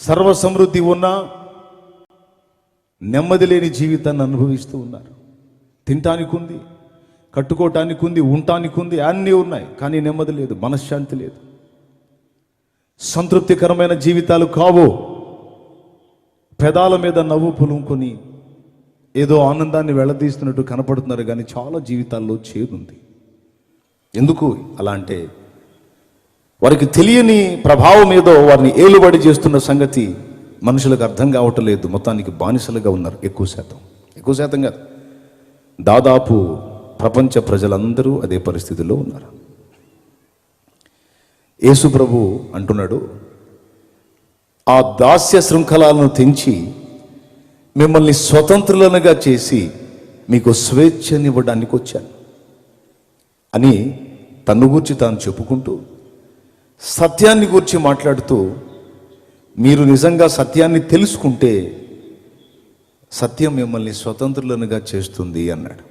సర్వ సమృద్ధి ఉన్నా నెమ్మది లేని జీవితాన్ని అనుభవిస్తూ ఉన్నారు. తినటానికి ఉంది, కట్టుకోవటానికి ఉంది, ఉండటానికి ఉంది, అన్నీ ఉన్నాయి, కానీ నెమ్మది లేదు, మనశ్శాంతి లేదు, సంతృప్తికరమైన జీవితాలు కావు. పెదాల మీద నవ్వు పులుముకొని ఏదో ఆనందాన్ని వెళ్లదీస్తున్నట్టు కనపడుతున్నారు, కానీ చాలా జీవితాల్లో చేదుంది. ఎందుకు అలా అంటే వారికి తెలియని ప్రభావం ఏదో వారిని ఏలుబడి చేస్తున్న సంగతి మనుషులకు అర్థం కావటం లేదు. మొత్తానికి బానిసలుగా ఉన్నారు. ఎక్కువ శాతం కాదు, దాదాపు ప్రపంచ ప్రజలందరూ అదే పరిస్థితిలో ఉన్నారు. యేసు ప్రభు అంటున్నాడు, ఆ దాస్య శృంఖలాలను తెంచి మిమ్మల్ని స్వతంత్రులనుగా చేసి మీకు స్వేచ్ఛనివ్వడానికి వచ్చాను అని తన్ను గూర్చి తాను చెప్పుకుంటూ, సత్యాన్ని గూర్చి మాట్లాడుతూ, మీరు నిజంగా సత్యాన్ని తెలుసుకుంటే సత్యం మిమ్మల్ని స్వతంత్రులనుగా చేస్తుంది అన్నాడు.